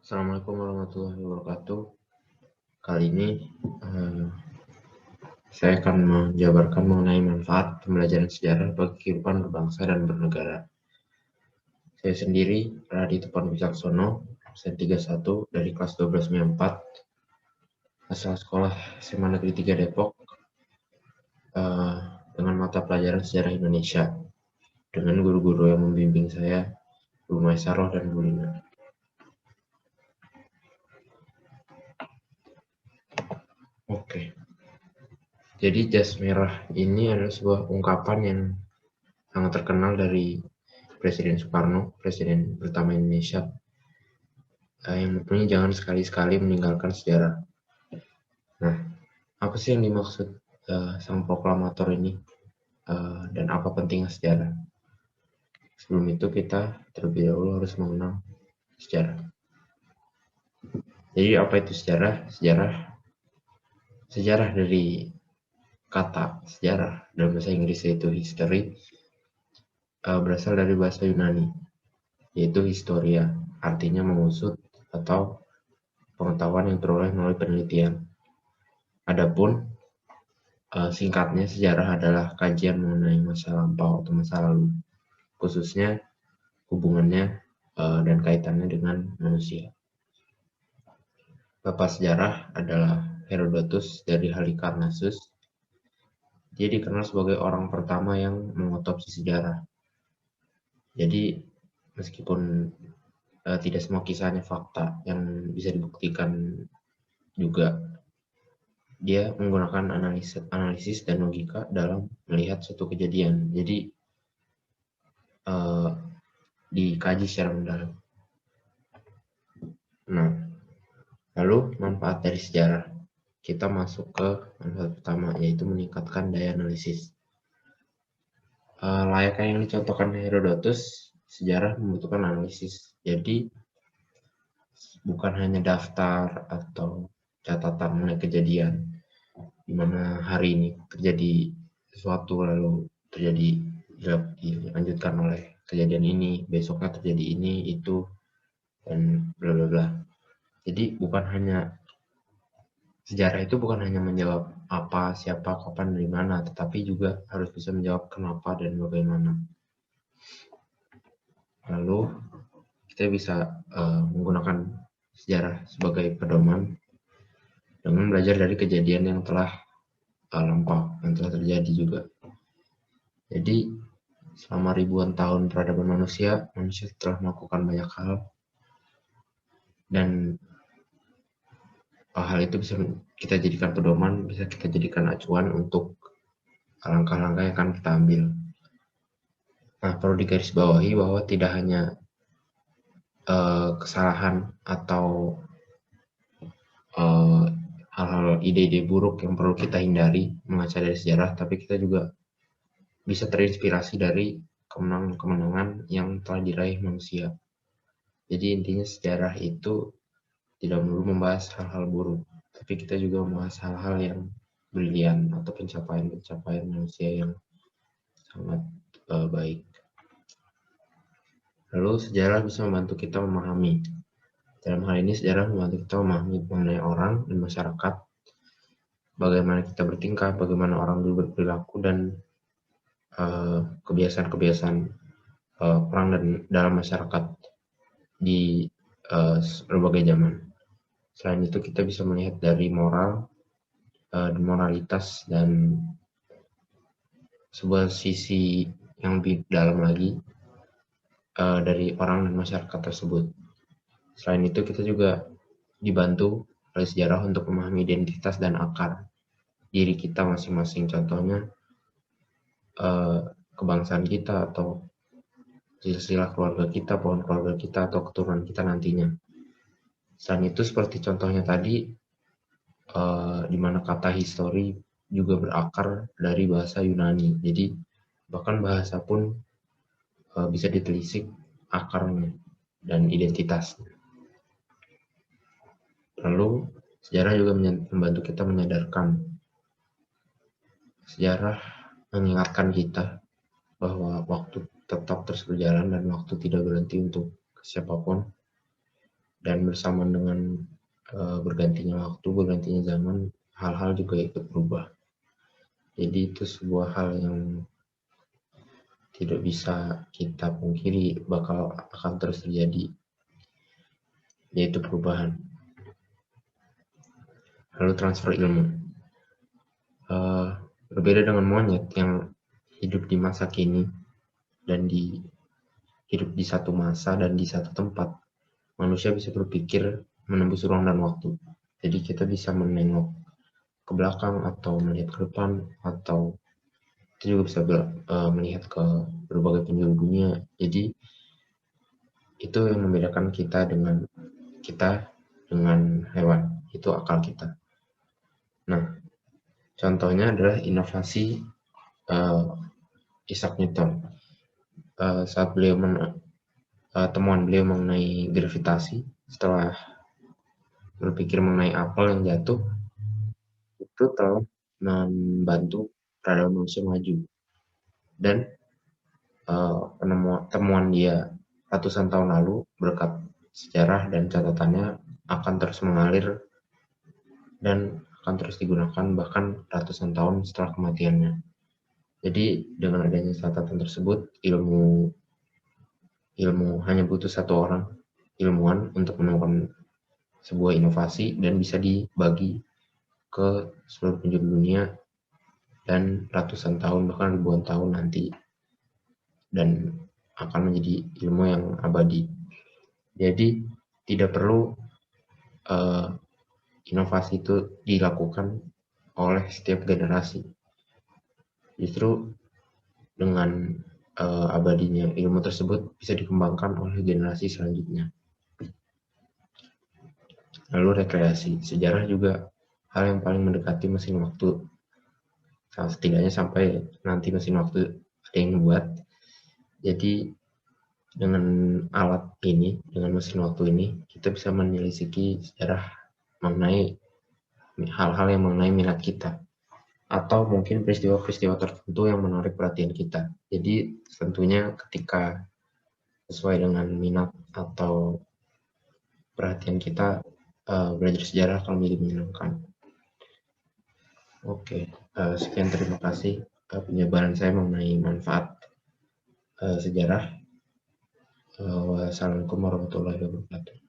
Assalamualaikum warahmatullahi wabarakatuh. Kali ini saya akan menjabarkan mengenai manfaat pembelajaran sejarah bagi kehidupan berbangsa dan bernegara. Saya sendiri, Raditya Wicaksono, absen 31 dari kelas 1294, asal sekolah SMA Negeri 3 Depok, dengan mata pelajaran sejarah Indonesia, dengan guru-guru yang membimbing saya, Bu Maisaroh dan Bu Lina. Oke. Jadi jas merah ini adalah sebuah ungkapan yang sangat terkenal dari Presiden Soekarno, Presiden pertama Indonesia, yang mempunyai jangan sekali-sekali meninggalkan sejarah. Nah, apa sih yang dimaksud sang proklamator ini, dan apa pentingnya sejarah? Sebelum itu kita terlebih dahulu harus mengenal sejarah. Jadi apa itu sejarah? Sejarah dari kata sejarah dalam bahasa Inggris yaitu history, berasal dari bahasa Yunani, yaitu historia, artinya mengusut atau pengetahuan yang teroleh melalui penelitian. Adapun singkatnya, sejarah adalah kajian mengenai masa lampau atau masa lalu, khususnya hubungannya dan kaitannya dengan manusia. Bapak sejarah adalah Herodotus dari Halikarnassus. Dia dikenal sebagai orang pertama yang mengotopsi sejarah. Jadi meskipun tidak semua kisahnya fakta yang bisa dibuktikan juga, dia menggunakan analisis dan logika dalam melihat suatu kejadian. Jadi dikaji secara mendalam. Nah, lalu manfaat dari sejarah. Kita masuk ke manfaat pertama, yaitu meningkatkan daya analisis. Layaknya yang dicontohkan Herodotus, sejarah membutuhkan analisis. Jadi bukan hanya daftar atau catatan mengenai kejadian, di mana hari ini terjadi sesuatu lalu terjadi dilanjutkan oleh kejadian ini, besoknya terjadi ini, itu, dan bla bla bla. Jadi sejarah itu bukan hanya menjawab apa, siapa, kapan, dari mana, tetapi juga harus bisa menjawab kenapa dan bagaimana. Lalu kita bisa menggunakan sejarah sebagai pedoman dengan belajar dari kejadian yang telah lampau, yang telah terjadi juga. Jadi selama ribuan tahun peradaban manusia telah melakukan banyak hal, dan hal itu bisa kita jadikan pedoman, bisa kita jadikan acuan untuk langkah-langkah yang akan kita ambil. Nah, perlu digarisbawahi bahwa tidak hanya kesalahan atau hal-hal ide-ide buruk yang perlu kita hindari mengaca dari sejarah, tapi kita juga bisa terinspirasi dari kemenangan-kemenangan yang telah diraih manusia. Jadi intinya sejarah itu tidak melulu membahas hal-hal buruk, tapi kita juga membahas hal-hal yang brilian atau pencapaian-pencapaian manusia yang sangat baik. Lalu sejarah bisa membantu kita memahami. Dalam hal ini sejarah membantu kita memahami mengenai orang dan masyarakat, bagaimana kita bertingkah, bagaimana orang dulu berperilaku, dan kebiasaan-kebiasaan perang dan dalam masyarakat di berbagai zaman. Selain itu kita bisa melihat dari moral, moralitas, dan sebuah sisi yang lebih dalam lagi dari orang dan masyarakat tersebut. Selain itu kita juga dibantu oleh sejarah untuk memahami identitas dan akar diri kita masing-masing. Contohnya kebangsaan kita, atau silsilah keluarga kita, pohon keluarga kita, atau keturunan kita nantinya. Selain itu seperti contohnya tadi, di mana kata history juga berakar dari bahasa Yunani. Jadi bahkan bahasa pun bisa ditelisik akarnya dan identitasnya. Lalu sejarah juga membantu kita menyadarkan. Sejarah mengingatkan kita bahwa waktu tetap terus berjalan dan waktu tidak berhenti untuk siapapun. Dan bersamaan dengan bergantinya waktu, bergantinya zaman, hal-hal juga ikut berubah. Jadi itu sebuah hal yang tidak bisa kita pungkiri akan terus terjadi, yaitu perubahan. Lalu transfer ilmu. Berbeda dengan monyet yang hidup di masa kini dan hidup di satu masa dan di satu tempat, manusia bisa berpikir menembus ruang dan waktu. Jadi kita bisa menengok ke belakang atau melihat ke depan, atau kita juga bisa melihat ke berbagai penjuru dunia. Jadi itu yang membedakan kita dengan hewan, itu akal kita. Nah, contohnya adalah inovasi Isaac Newton. Saat temuan beliau mengenai gravitasi, setelah berpikir mengenai apel yang jatuh, itu telah membantu peradaban manusia maju. Dan temuan dia ratusan tahun lalu berkat sejarah dan catatannya akan terus mengalir dan akan terus digunakan bahkan ratusan tahun setelah kematiannya. Jadi dengan adanya catatan tersebut, ilmu hanya butuh satu orang ilmuwan untuk menemukan sebuah inovasi dan bisa dibagi ke seluruh penjuru dunia dan ratusan tahun bahkan ribuan tahun nanti, dan akan menjadi ilmu yang abadi. Jadi tidak perlu inovasi itu dilakukan oleh setiap generasi. Justru dengan abadinya ilmu tersebut bisa dikembangkan oleh generasi selanjutnya. Lalu rekreasi. Sejarah juga hal yang paling mendekati mesin waktu. Nah, setidaknya sampai nanti mesin waktu ada yang buat. Jadi dengan alat ini, dengan mesin waktu ini, kita bisa menelisiki sejarah mengenai hal-hal yang mengenai minat kita, atau mungkin peristiwa-peristiwa tertentu yang menarik perhatian kita. Jadi tentunya ketika sesuai dengan minat atau perhatian kita, belajar sejarah akan menjadi menyenangkan. Oke, sekian, terima kasih penjabaran saya mengenai manfaat sejarah. Wassalamualaikum warahmatullahi wabarakatuh.